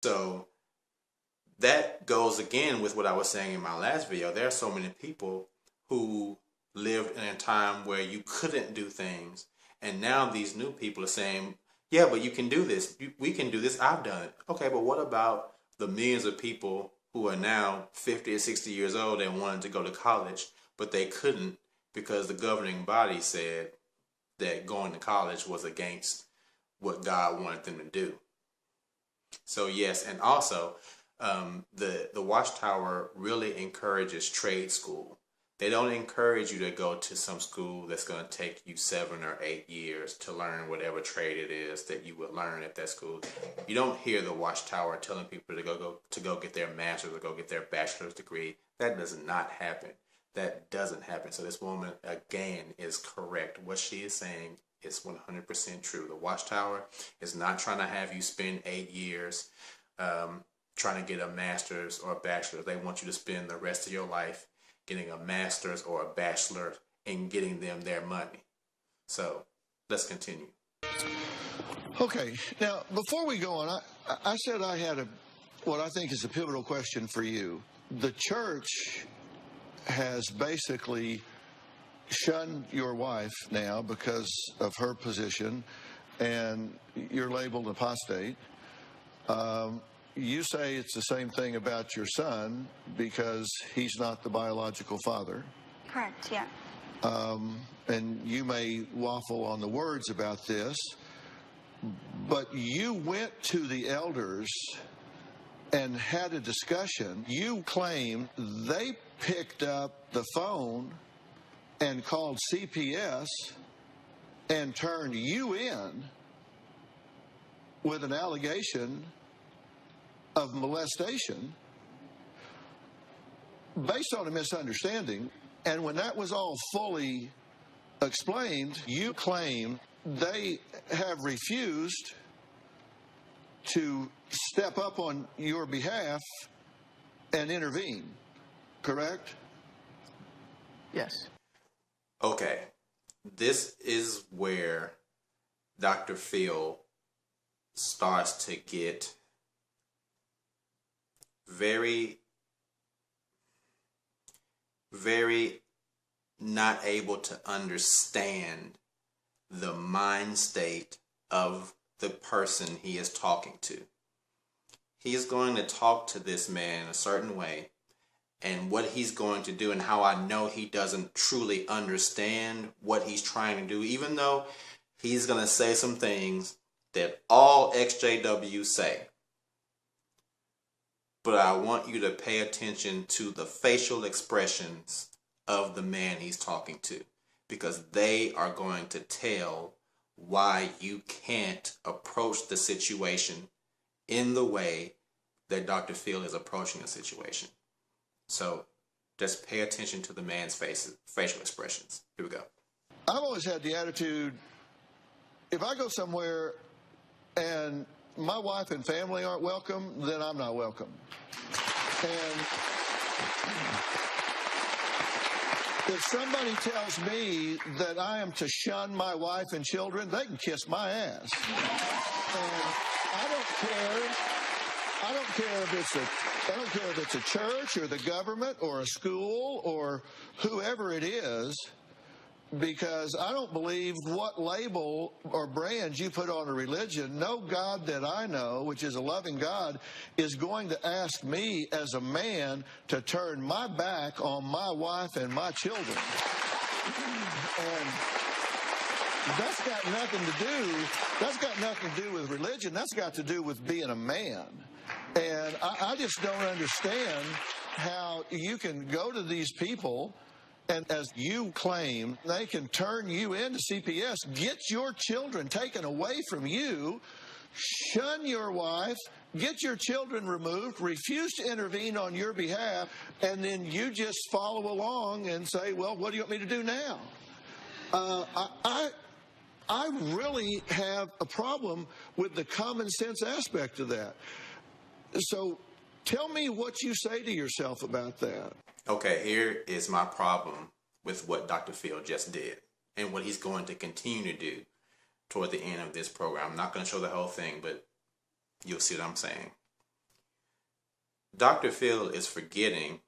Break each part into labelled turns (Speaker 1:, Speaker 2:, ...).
Speaker 1: So that goes again with what I was saying in my last video. There are so many people who lived in a time where you couldn't do things, and now these new people are saying, yeah, but you can do this. We can do this. I've done it. Okay, but what about the millions of people who are now 50 or 60 years old and wanted to go to college, but they couldn't because the governing body said that going to college was against what God wanted them to do? So yes, and also the Watchtower really encourages trade school. They don't encourage you to go to some school that's going to take you 7 or 8 years to learn whatever trade it is that you would learn at that school. You don't hear the Watchtower telling people to go get their master's or go get their bachelor's degree. That does not happen. That doesn't happen. So this woman, again, is correct. What she is saying is 100% true. The Watchtower is not trying to have you spend 8 years trying to get a master's or a bachelor's. They want you to spend the rest of your life getting a master's or a bachelor and getting them their money. So let's continue.
Speaker 2: Okay, now before we go on, I said I had what I think is a pivotal question for you. The church has basically shunned your wife now because of her position, and you're labeled apostate. You say it's the same thing about your son because he's not the biological father.
Speaker 3: Correct, yeah.
Speaker 2: And you may waffle on the words about this, but you went to the elders and had a discussion. You claim they picked up the phone and called CPS and turned you in with an allegation of molestation based on a misunderstanding. And when that was all fully explained, you claim they have refused to step up on your behalf and intervene, correct?
Speaker 4: Yes.
Speaker 1: Okay, this is where Dr. Phil starts to get very not able to understand the mind state of the person he is talking to. He is going to talk to this man in a certain way, and what he's going to do, and how I know he doesn't truly understand what he's trying to do, even though he's going to say some things that all XJWs say. But I want you to pay attention to the facial expressions of the man he's talking to, because they are going to tell why you can't approach the situation in the way that Dr. Phil is approaching the situation. So just pay attention to the man's facial expressions. Here we go.
Speaker 2: I've always had the attitude, if I go somewhere and my wife and family aren't welcome, then I'm not welcome. And if somebody tells me that I am to shun my wife and children, they can kiss my ass. And I don't care. I don't care if it's a church or the government or a school or whoever it is, because I don't believe what label or brand you put on a religion. No God that I know, which is a loving God, is going to ask me as a man to turn my back on my wife and my children. And that's got nothing to do with religion. That's got to do with being a man. And I just don't understand how you can go to these people and, as you claim, they can turn you into CPS, get your children taken away from you, shun your wife, get your children removed, refuse to intervene on your behalf, and then you just follow along and say, well, what do you want me to do now? I really have a problem with the common sense aspect of that. So tell me what you say to yourself about that.
Speaker 1: Okay, here is my problem with what Dr. Phil just did and what he's going to continue to do toward the end of this program. I'm not going to show the whole thing, but you'll see what I'm saying. Dr. Phil is forgetting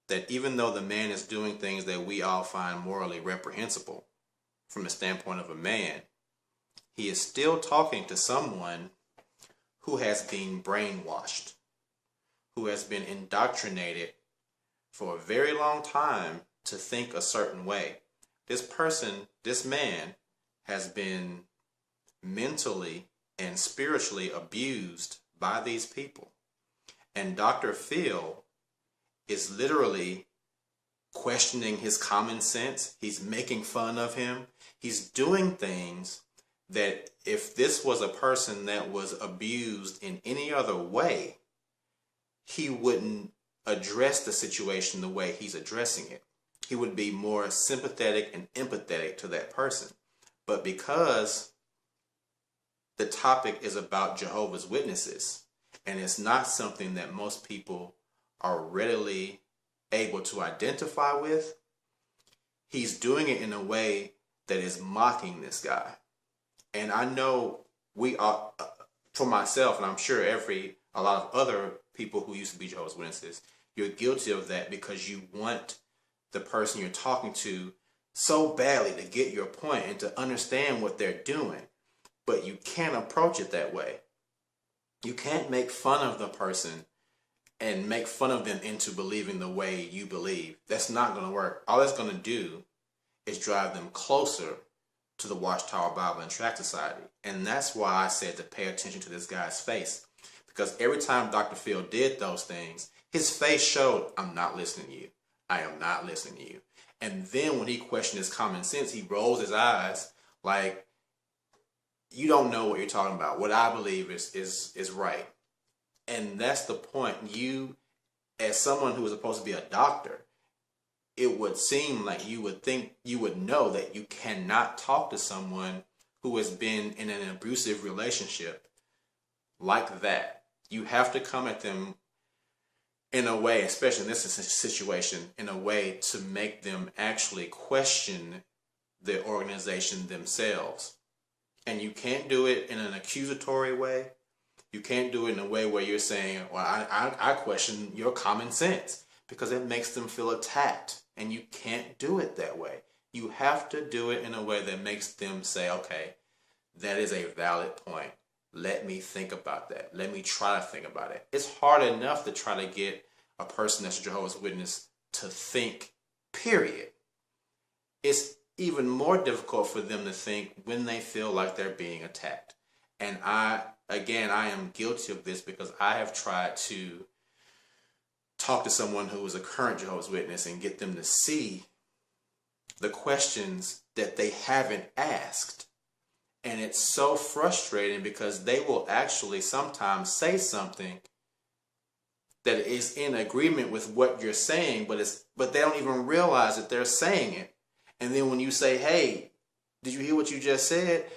Speaker 1: that even though the man is doing things that we all find morally reprehensible from the standpoint of a man, he is still talking to someone who has been brainwashed, who has been indoctrinated for a very long time to think a certain way. This person, this man, has been mentally and spiritually abused by these people. And Dr. Phil is literally questioning his common sense. He's making fun of him. He's doing things that if this was a person that was abused in any other way, he wouldn't address the situation the way he's addressing it. He would be more sympathetic and empathetic to that person. But because the topic is about Jehovah's Witnesses, and it's not something that most people are readily able to identify with, he's doing it in a way that is mocking this guy. And I know we are, for myself, and I'm sure a lot of other people who used to be Jehovah's Witnesses, you're guilty of that because you want the person you're talking to so badly to get your point and to understand what they're doing. But you can't approach it that way. You can't make fun of the person and make fun of them into believing the way you believe. That's not going to work. All that's going to do is drive them closer to the Watchtower Bible and Tract Society. And that's why I said to pay attention to this guy's face. Because every time Dr. Phil did those things, his face showed, I'm not listening to you. I am not listening to you. And then when he questioned his common sense, he rolls his eyes like, you don't know what you're talking about. What I believe is right. And that's the point. You, as someone who is supposed to be a doctor, it would seem like you would think, you would know that you cannot talk to someone who has been in an abusive relationship like that. You have to come at them in a way, especially in this situation, in a way to make them actually question the organization themselves. And you can't do it in an accusatory way. You can't do it in a way where you're saying, well, I question your common sense, because it makes them feel attacked. And you can't do it that way. You have to do it in a way that makes them say, okay, that is a valid point. Let me think about that. Let me try to think about it. It's hard enough to try to get a person that's a Jehovah's Witness to think, period. It's even more difficult for them to think when they feel like they're being attacked. And I am guilty of this because I have tried to talk to someone who is a current Jehovah's Witness and get them to see the questions that they haven't asked. And it's so frustrating because they will actually sometimes say something that is in agreement with what you're saying, but they don't even realize that they're saying it. And then when you say, hey, did you hear what you just said?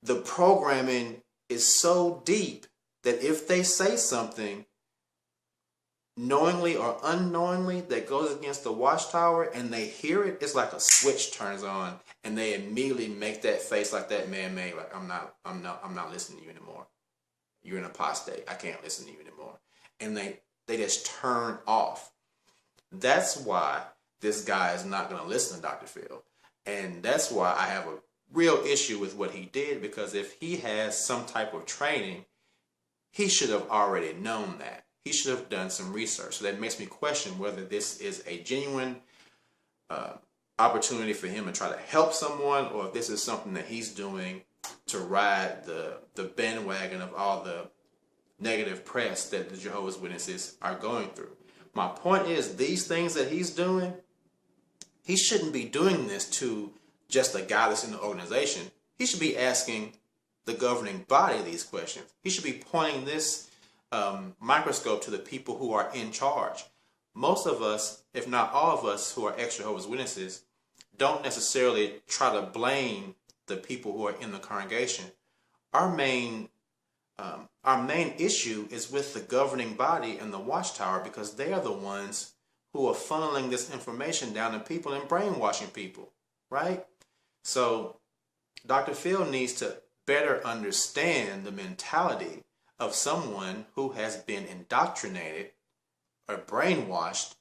Speaker 1: The programming is so deep that if they say something knowingly or unknowingly that goes against the Watchtower and they hear it, it's like a switch turns on and they immediately make that face like that man made, like I'm not listening to you anymore. You're an apostate. I can't listen to you anymore. And they just turn off. That's why this guy is not going to listen to Dr. Phil. And that's why I have a real issue with what he did, because if he has some type of training, he should have already known that. He should have done some research. So that makes me question whether this is a genuine opportunity for him to try to help someone, or if this is something that he's doing to ride the bandwagon of all the negative press that the Jehovah's Witnesses are going through. My point is, these things that he's doing, he shouldn't be doing this to just a guy that's in the organization. He should be asking the governing body these questions. He should be pointing this microscope to the people who are in charge. Most of us, if not all of us who are ex-Jehovah's Witnesses, don't necessarily try to blame the people who are in the congregation. Our main issue is with the governing body and the Watchtower, because they are the ones who are funneling this information down to people and brainwashing people, right? So Dr. Phil needs to better understand the mentality of someone who has been indoctrinated or brainwashed